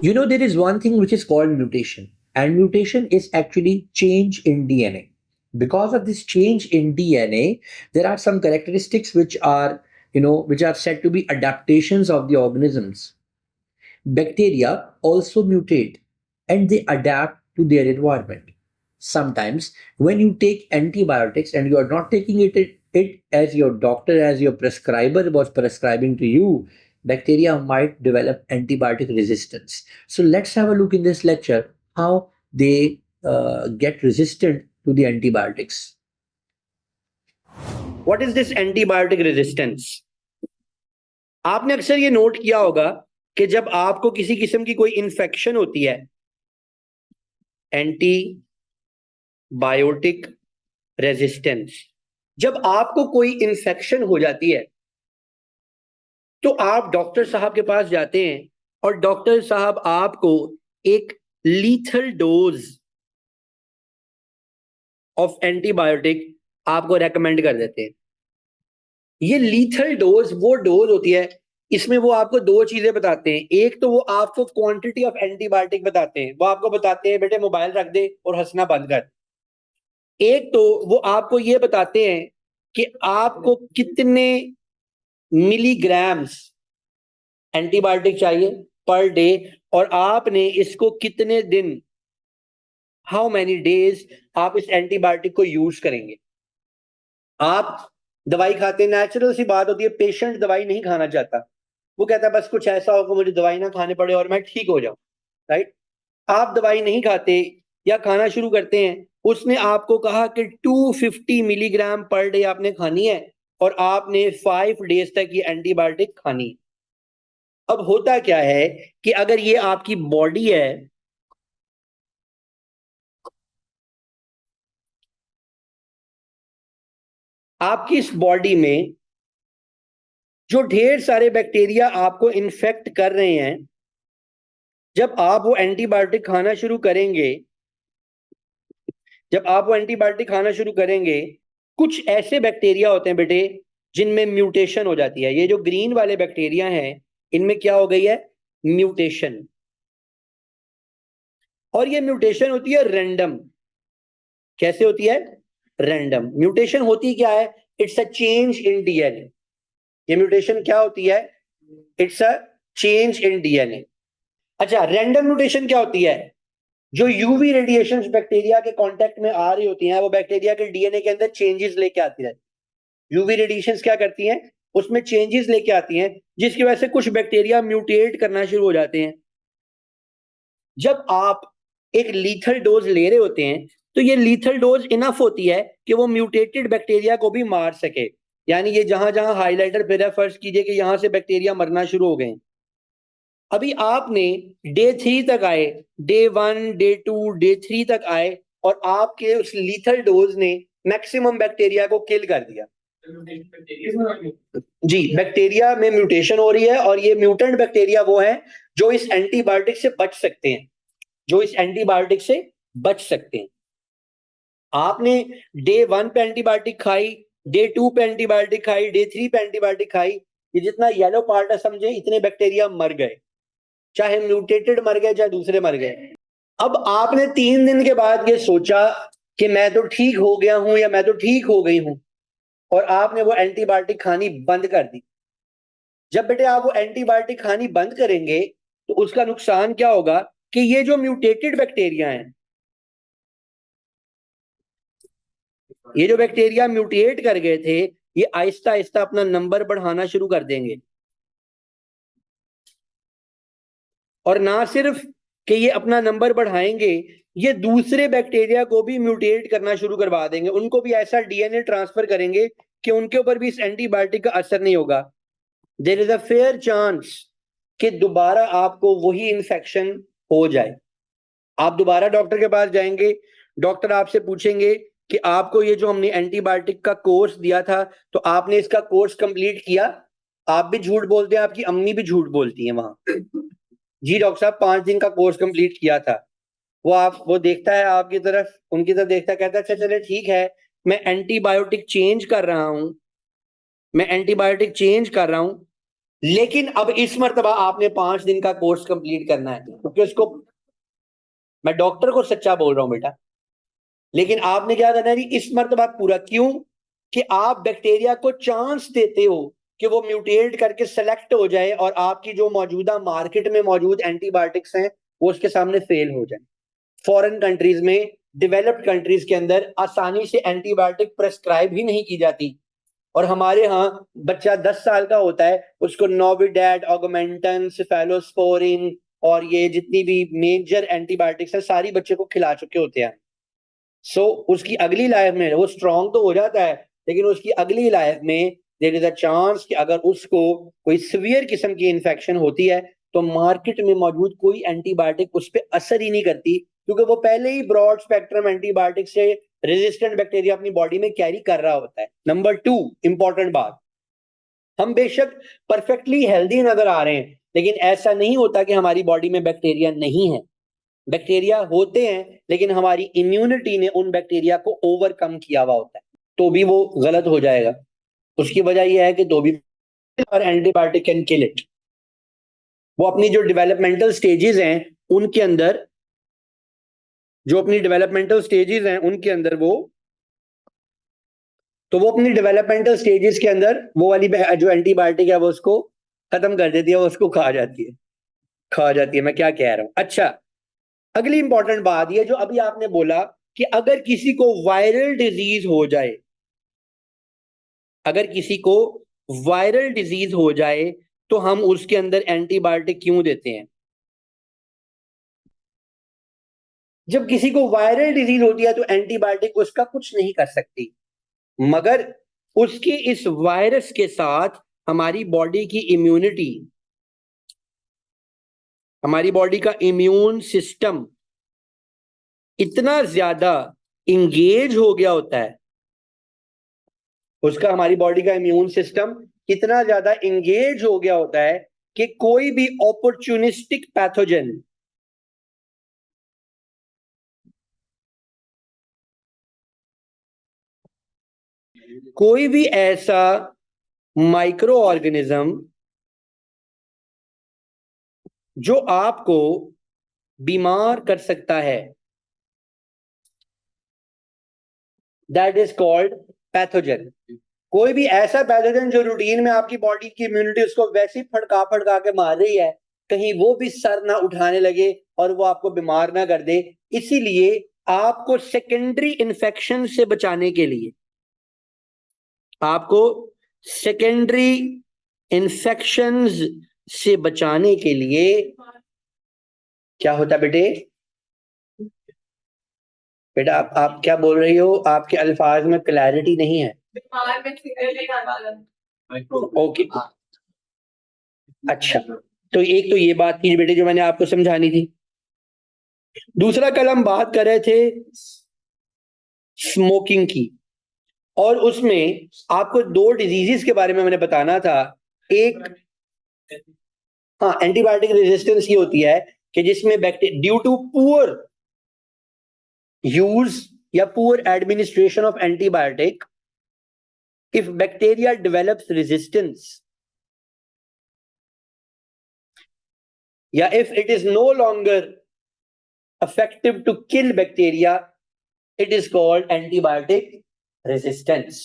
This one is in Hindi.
You know, there is one thing which is called mutation, and mutation is actually change in DNA. Because of this change in DNA, there are some characteristics which are, which are said to be adaptations of the organisms. Bacteria also mutate and they adapt to their environment. Sometimes, when you take antibiotics and you are not taking it as your doctor, as your prescriber was prescribing to you, bacteria might develop antibiotic resistance. So, let's have a look in this lecture how they get resistant to the antibiotics. What is this antibiotic resistance? आपने अक्सर ये नोट किया होगा कि जब आपको किसी किस्म की कोई इन्फेक्शन होती है, एंटीबायोटिक रेजिस्टेंस, जब आपको कोई इन्फेक्शन हो जाती है तो आप डॉक्टर साहब के पास जाते हैं और डॉक्टर साहब आपको एक लीथल डोज ऑफ एंटीबायोटिक आपको रेकमेंड कर देते हैं। ये लीथल डोज वो डोज होती है, इसमें वो आपको दो चीजें बताते हैं। एक तो वो आपको क्वांटिटी ऑफ एंटीबायोटिक बताते हैं, वो आपको बताते हैं बेटे मोबाइल रख दे और हंसना बंद कर। एक तो वो आपको ये बताते हैं कि आपको कितने मिलीग्राम्स एंटीबायोटिक चाहिए पर डे और आपने इसको कितने दिन, हाउ मैनी डेज आप इस एंटीबायोटिक को यूज करेंगे। आप दवाई खाते हैं, नेचुरल सी बात होती है, पेशेंट दवाई नहीं खाना चाहता, वो कहता है बस कुछ ऐसा हो कि मुझे दवाई ना खाने पड़े और मैं ठीक हो जाऊं, राइट। आप दवाई नहीं खाते या खाना शुरू करते हैं, उसने आपको कहा कि 250 मिलीग्राम पर डे आपने खानी है और आपने 5 डेज तक ये एंटीबायोटिक खानी। अब होता क्या है कि अगर ये आपकी बॉडी है, आपकी इस बॉडी में जो ढेर सारे बैक्टीरिया आपको इन्फेक्ट कर रहे हैं, जब आप वो एंटीबायोटिक खाना शुरू करेंगे, कुछ ऐसे बैक्टीरिया होते हैं बेटे जिनमें म्यूटेशन हो जाती है। ये जो ग्रीन वाले बैक्टीरिया हैं, इनमें क्या हो गई है? म्यूटेशन। और ये म्यूटेशन होती है रैंडम। कैसे होती है? रैंडम। म्यूटेशन होती क्या है? It's a change in DNA. ये म्यूटेशन क्या होती है? It's a change in DNA. अच्छा, रैंडम म्यूटेशन क्या होती है? जो यूवी रेडिएशंस बैक्टीरिया के कांटेक्ट में आ रही होती हैं, वो बैक्टीरिया के डीएनए के अंदर चेंजेस लेके आती रहती। यूवी रेडिएशंस क्या करती हैं? उसमें चेंजेस लेके आती हैं, जिसकी वजह से कुछ बैक्टीरिया म्यूटेट करना शुरू हो जाते हैं। जब आप एक लीथल डोज ले रहे होते हैं तो ये लीथल डोज इनफ होती है कि वो म्यूटेटेड बैक्टीरिया को भी मार सके। यानी ये जहां जहां हाईलाइटर फिर है, फर्ज कीजिए कि यहां से बैक्टीरिया मरना शुरू हो गए। अभी आपने डे 3 तक आए, डे 1, डे 2, डे 3 तक आए और आपके उस लीथल डोज ने मैक्सिमम बैक्टीरिया को किल कर दिया। जी, बैक्टीरिया में म्यूटेशन हो रही है और ये म्यूटेंट बैक्टीरिया वो है जो इस एंटीबायोटिक से बच सकते हैं, आपने डे 1 पे एंटीबायोटिक खाई, डे 2 पे एंटीबायोटिक खाई, डे 3 पे एंटीबायोटिक खाई, ये जितना येलो पार्ट है समझे, इतने बैक्टीरिया मर गए, चाहे म्यूटेटेड मर गए चाहे दूसरे मर गए। अब आपने 3 दिन के बाद ये सोचा कि मैं तो ठीक हो गया हूं या मैं तो ठीक हो गई हूं, और आपने वो एंटीबायोटिक खानी बंद कर दी। जब बेटे आप वो एंटीबायोटिक खानी बंद करेंगे तो उसका नुकसान क्या होगा कि ये जो म्यूटेटेड बैक्टीरिया हैं, ये जो बैक्टीरिया म्यूटेट कर गए थे, ये आहिस्ता आहिस्ता अपना नंबर बढ़ाना शुरू कर देंगे। और ना सिर्फ कि ये अपना नंबर बढ़ाएंगे, ये दूसरे बैक्टीरिया को भी म्यूटेट करना शुरू करवा देंगे, उनको भी ऐसा डीएनए ट्रांसफर करेंगे कि उनके ऊपर भी इस एंटीबायोटिक का असर नहीं होगा। There is a fair chance कि दोबारा आपको वही इन्फेक्शन हो जाए। आप दोबारा डॉक्टर के पास जाएंगे, डॉक्टर आपसे पूछेंगे कि आपको ये जो हमने एंटीबायोटिक का कोर्स दिया था, तो आपने इसका कोर्स कंप्लीट किया? आप भी झूठ बोलते हैं, आपकी अम्मी भी झूठ बोलती है वहां। जी डॉक्टर साहब 5 दिन का कोर्स कंप्लीट किया था। वो देखता है आपकी तरफ, उनकी तरफ देखता है, कहता है अच्छा चले ठीक है, मैं एंटीबायोटिक चेंज कर रहा हूं, लेकिन अब इस मर्तबा आपने 5 दिन का कोर्स कंप्लीट करना है, क्योंकि उसको, मैं डॉक्टर को सच्चा बोल रहा हूं बेटा, लेकिन आपने क्या करना है जी इस मर्तबा पूरा। क्यों? कि आप बैक्टीरिया को चांस देते हो कि वो म्यूटेट करके सेलेक्ट हो जाए और आपकी जो मौजूदा मार्केट में मौजूद एंटीबायोटिक्स हैं वो उसके सामने फेल हो जाए। फॉरेन कंट्रीज में, डेवलप्ड कंट्रीज के अंदर आसानी से एंटीबायोटिक प्रेस्क्राइब ही नहीं की जाती, और हमारे यहाँ बच्चा 10 साल का होता है, उसको नोविडेट, ऑगमेंटन, सिफेलोस्पोरिन और ये जितनी भी मेजर एंटीबायोटिक्स है सारी बच्चे को खिला चुके होते हैं। सो उसकी अगली लाइफ में वो स्ट्रांग तो हो जाता है, लेकिन उसकी अगली लाइफ में देयर इज अ चांस कि अगर उसको कोई सीवियर किस्म की इन्फेक्शन होती है तो मार्केट में मौजूद कोई एंटीबायोटिक उस पर असर ही नहीं करती, क्योंकि वो पहले ही ब्रॉड स्पेक्ट्रम एंटीबायोटिक से रेजिस्टेंट बैक्टीरिया अपनी बॉडी में कैरी कर रहा होता है। नंबर 2 इंपॉर्टेंट बात, हम बेशक परफेक्टली हेल्दी नजर आ रहे हैं, लेकिन ऐसा नहीं होता कि हमारी बॉडी में बैक्टीरिया नहीं है। बैक्टीरिया होते हैं, लेकिन हमारी इम्यूनिटी ने उन बैक्टीरिया को ओवरकम किया हुआ होता है, तो भी वो गलत हो जाएगा। उसकी वजह यह है कि तो भी और एंटीबायोटिक कैन किल इट। वो अपनी जो डेवलपमेंटल स्टेजेस हैं उनके अंदर, जो अपनी डेवलपमेंटल स्टेजेस हैं उनके अंदर वो अपनी डेवलपमेंटल स्टेजेस के अंदर वो वाली जो एंटीबायोटिक है वो उसको खत्म कर देती है, वो उसको खा जाती है। मैं क्या कह रहा हूं? अच्छा, अगली इंपॉर्टेंट बात ये जो अभी आपने बोला कि अगर किसी को वायरल डिजीज हो जाए, अगर किसी को वायरल डिजीज हो जाए तो हम उसके अंदर एंटीबायोटिक क्यों देते हैं? जब किसी को वायरल डिजीज होती है तो एंटीबायोटिक उसका कुछ नहीं कर सकती, मगर उसके इस वायरस के साथ हमारी बॉडी की इम्यूनिटी, हमारी बॉडी का इम्यून सिस्टम इतना ज्यादा इंगेज हो गया होता है, उसका, हमारी बॉडी का इम्यून सिस्टम इतना ज्यादा इंगेज हो गया होता है कि कोई भी अपॉर्चुनिस्टिक पैथोजन, कोई भी ऐसा माइक्रो ऑर्गेनिज्म जो आपको बीमार कर सकता है, दैट इज कॉल्ड पैथोजन। कोई भी ऐसा पैथोजन जो रूटीन में आपकी बॉडी की इम्यूनिटी उसको वैसे ही फड़का फड़का के मार रही है, कहीं वो भी सर ना उठाने लगे और वो आपको बीमार ना कर दे। इसीलिए आपको सेकेंडरी इन्फेक्शन से बचाने के लिए, आपको सेकेंडरी इन्फेक्शंस से बचाने के लिए क्या होता है बेटे? बेटा आप क्या बोल रही हो? आपके अल्फाज में क्लैरिटी नहीं है। ओके, अच्छा, तो एक तो ये बात थी बेटे जो मैंने आपको समझानी थी। दूसरा, कल हम बात कर रहे थे स्मोकिंग की, और उसमें आपको 2 डिजीजेस के बारे में मैंने बताना था। एक, हाँ, एंटीबायोटिक रेजिस्टेंस की होती है कि जिसमें bacteria due to poor use या poor administration of antibiotic, if bacteria develops resistance, yeah, if it is no longer effective to kill bacteria, it is called antibiotic resistance.